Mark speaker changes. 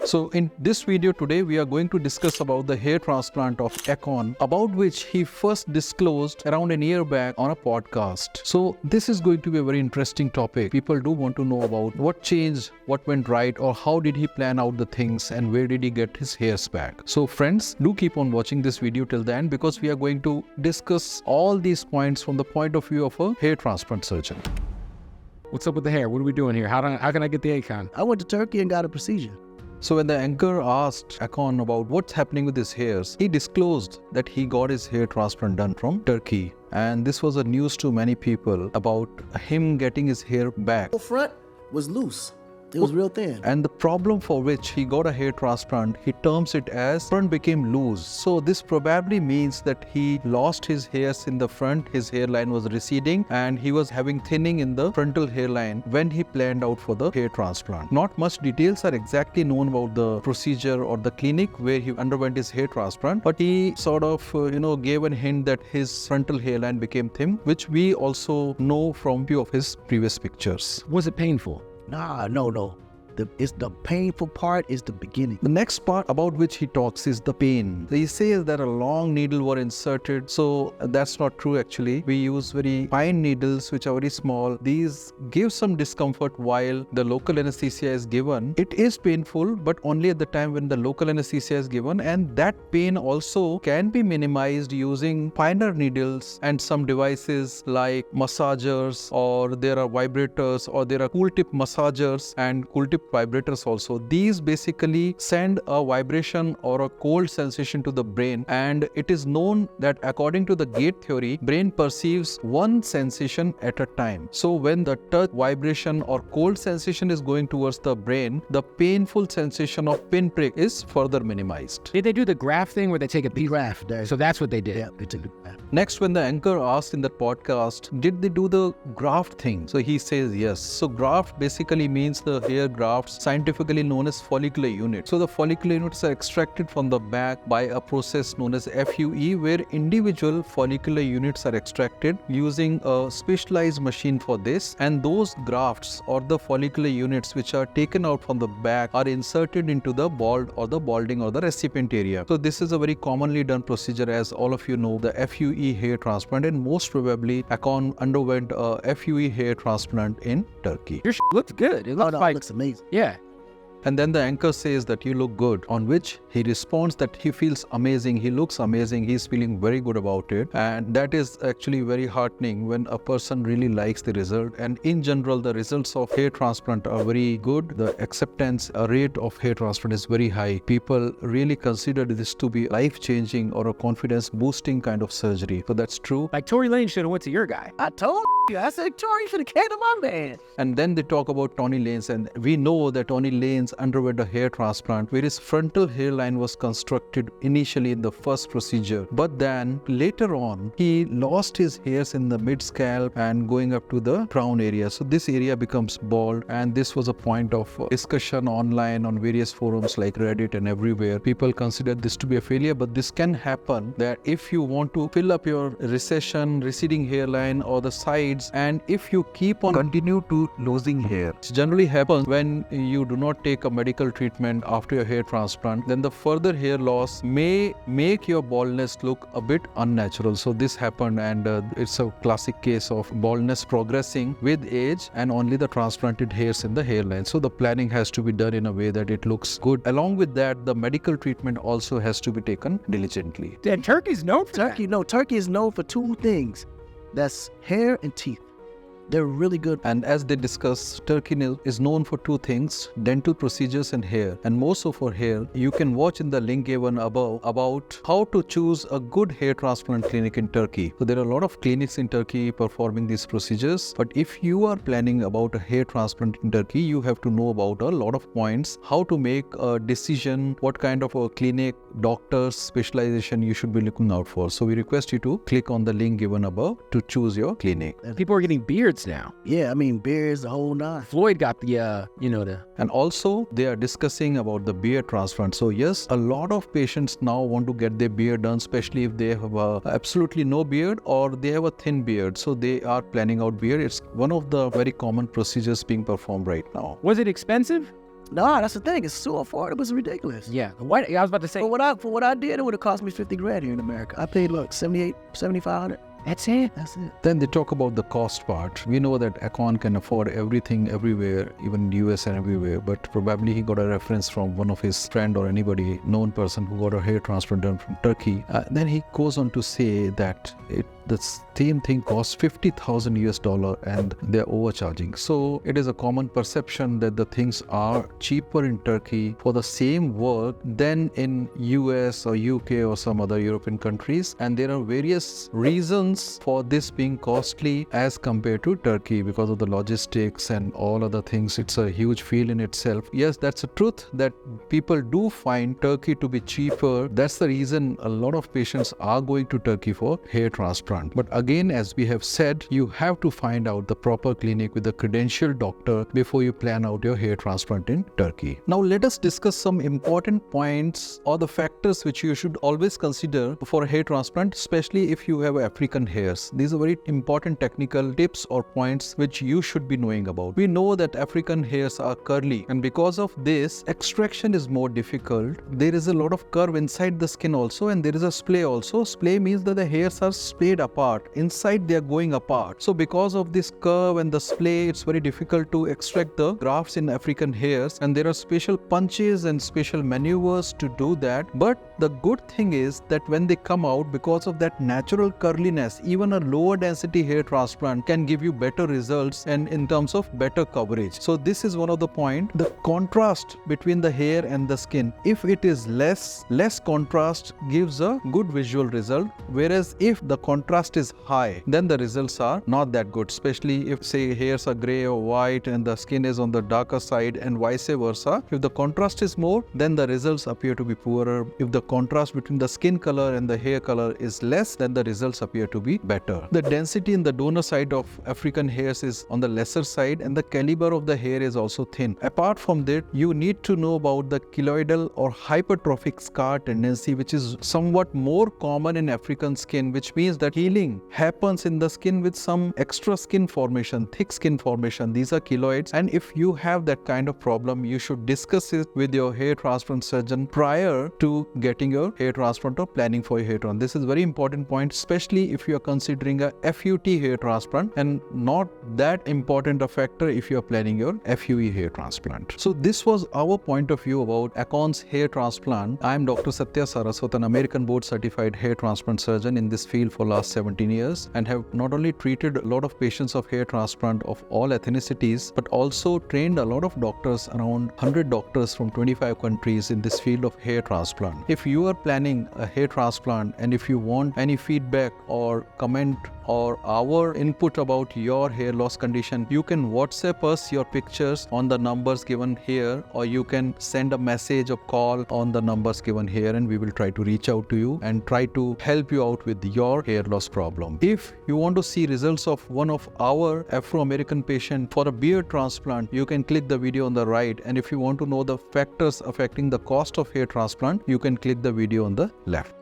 Speaker 1: So in this video today, we are going to discuss about the hair transplant of Akon, about which he first disclosed around a year back on a podcast. So this is going to be a very interesting topic. People do want to know about what changed, what went right, or how did he plan out the things and where did he get his hairs back. So friends, do keep on watching this video till the end because we are going to discuss all these points from the point of view of a hair transplant surgeon.
Speaker 2: What's up with the hair? What are we doing here? How can I get the Akon?
Speaker 3: I went to Turkey and got a procedure.
Speaker 1: So when the anchor asked Akon about what's happening with his hairs, he disclosed that he got his hair transplant done from Turkey. And this was a news to many people about him getting his hair back.
Speaker 3: The front was loose. It was real thin.
Speaker 1: And the problem for which he got a hair transplant, he terms it as front became loose. So this probably means that he lost his hairs in the front, his hairline was receding and he was having thinning in the frontal hairline when he planned out for the hair transplant. Not much details are exactly known about the procedure or the clinic where he underwent his hair transplant, but he sort of gave a hint that his frontal hairline became thin, which we also know from few of his previous pictures.
Speaker 2: Was it painful?
Speaker 3: No. The painful part is the beginning.
Speaker 1: The next part about which he talks is the pain. He says that a long needle were inserted. So that's not true actually. We use very fine needles which are very small. These give some discomfort while the local anesthesia is given. It is painful, but only at the time when the local anesthesia is given, and that pain also can be minimized using finer needles and some devices like massagers, or there are vibrators, or there are cool tip massagers and cool tip vibrators also. These basically send a vibration or a cold sensation to the brain, and it is known that according to the gate theory, brain perceives one sensation at a time. So when the touch, vibration or cold sensation is going towards the brain, the painful sensation of pinprick is further minimized.
Speaker 2: Did they do the graft thing where they take a beat?
Speaker 3: Graft.
Speaker 2: So that's what they did.
Speaker 3: Yeah, they took the graft.
Speaker 1: Next, when the anchor asked in that podcast, did they do the graft thing? So he says yes. So graft basically means the hair grafts, scientifically known as follicular units. So the follicular units are extracted from the back by a process known as FUE, where individual follicular units are extracted using a specialized machine for this, and those grafts or the follicular units which are taken out from the back are inserted into the bald or the balding or the recipient area. So this is a very commonly done procedure, as all of you know, the FUE hair transplant, and most probably Akon underwent a FUE hair transplant in Turkey.
Speaker 2: Your looks good. It looks
Speaker 3: It
Speaker 2: like
Speaker 3: looks amazing.
Speaker 2: yeah.
Speaker 1: And then the anchor says that you look good, on which he responds that he feels amazing, he looks amazing, he's feeling very good about it. And that is actually very heartening when a person really likes the result. And in general, the results of hair transplant are very good. The acceptance rate of hair transplant is very high. People really consider this to be life-changing or a confidence-boosting kind of surgery. So that's true.
Speaker 2: Like Tory Lane should have went to your guy.
Speaker 3: I told you. I said, Tori, you should have came to my man.
Speaker 1: And then they talk about Tony Lane's, and we know that Tony Lane's underwent a hair transplant where his frontal hairline was constructed initially in the first procedure, but then later on he lost his hairs in the mid scalp and going up to the crown area. So this area becomes bald, and this was a point of discussion online on various forums like Reddit and everywhere. People considered this to be a failure, but this can happen, that if you want to fill up your receding hairline or the sides, and if you keep on continue to losing hair, it generally happens when you do not take a medical treatment after your hair transplant, then the further hair loss may make your baldness look a bit unnatural. So this happened, and it's a classic case of baldness progressing with age and only the transplanted hairs in the hairline. So the planning has to be done in a way that it looks good. Along with that, the medical treatment also has to be taken diligently.
Speaker 2: And Turkey's known for
Speaker 3: Turkey,
Speaker 2: that.
Speaker 3: no, Turkey is known for two things. That's hair and teeth. They're really good.
Speaker 1: And as they discuss, Turkey is known for two things: dental procedures and hair. And more so for hair, you can watch in the link given above about how to choose a good hair transplant clinic in Turkey. So there are a lot of clinics in Turkey performing these procedures. But if you are planning about a hair transplant in Turkey, you have to know about a lot of points, how to make a decision, what kind of a clinic, doctors, specialization you should be looking out for. So we request you to click on the link given above to choose your clinic.
Speaker 2: People are getting beards now.
Speaker 3: Yeah, I mean, beards, the whole nine.
Speaker 2: Floyd got the, the...
Speaker 1: And also, they are discussing about the beard transplant. So yes, a lot of patients now want to get their beard done, especially if they have absolutely no beard or they have a thin beard. So they are planning out beard. It's one of the very common procedures being performed right now.
Speaker 2: Was it expensive?
Speaker 3: No, that's the thing. It's so affordable. It's ridiculous.
Speaker 2: Yeah. What I was about to say.
Speaker 3: For what I did, it would have cost me 50 grand here in America. I paid, look, 78, 7,500.
Speaker 2: That's it.
Speaker 3: That's it.
Speaker 1: Then they talk about the cost part. We know that Akon can afford everything everywhere, even in US and everywhere, but probably he got a reference from one of his friend or anybody, known person who got a hair transplant done from Turkey. Then he goes on to say that the same thing costs $50,000 US and they're overcharging. So it is a common perception that the things are cheaper in Turkey for the same work than in US or UK or some other European countries. And there are various reasons for this being costly as compared to Turkey because of the logistics and all other things. It's a huge field in itself. Yes, that's a truth that people do find Turkey to be cheaper. That's the reason a lot of patients are going to Turkey for hair transplant. But again, as we have said, you have to find out the proper clinic with a credentialed doctor before you plan out your hair transplant in Turkey. Now let us discuss some important points or the factors which you should always consider for a hair transplant, especially if you have African hairs. These are very important technical tips or points which you should be knowing about. We know that African hairs are curly, and because of this, extraction is more difficult. There is a lot of curve inside the skin also, and there is a splay also. Splay means that the hairs are splayed apart. Inside they are going apart. So because of this curve and the splay, it's very difficult to extract the grafts in African hairs, and there are special punches and special maneuvers to do that. But the good thing is that when they come out, because of that natural curliness, even a lower density hair transplant can give you better results and in terms of better coverage. So this is one of the point. The contrast between the hair and the skin, if it is less contrast gives a good visual result, whereas if the contrast is high, then the results are not that good, especially if say hairs are gray or white and the skin is on the darker side and vice versa. If the contrast is more, then the results appear to be poorer. If the contrast between the skin color and the hair color is less, then the results appear to be better. The density in the donor side of African hairs is on the lesser side, and the caliber of the hair is also thin. Apart from that, you need to know about the keloidal or hypertrophic scar tendency, which is somewhat more common in African skin, which means that healing happens in the skin with some extra skin formation, thick skin formation. These are keloids, and if you have that kind of problem, you should discuss it with your hair transplant surgeon prior to getting your hair transplant or planning for your hair transplant. This is very important point, especially if you are considering a FUT hair transplant, and not that important a factor if you are planning your FUE hair transplant. So this was our point of view about Akon's hair transplant. I am Dr. Satya Saraswat, an American board certified hair transplant surgeon in this field for last 17 years, and have not only treated a lot of patients of hair transplant of all ethnicities, but also trained a lot of doctors, around 100 doctors from 25 countries in this field of hair transplant. If you are planning a hair transplant and if you want any feedback or comment or our input about your hair loss condition, you can WhatsApp us your pictures on the numbers given here, or you can send a message or call on the numbers given here, and we will try to reach out to you and try to help you out with your hair loss problem. If you want to see results of one of our Afro-American patient for a beard transplant, you can click the video on the right, and if you want to know the factors affecting the cost of hair transplant, you can click the video on the left.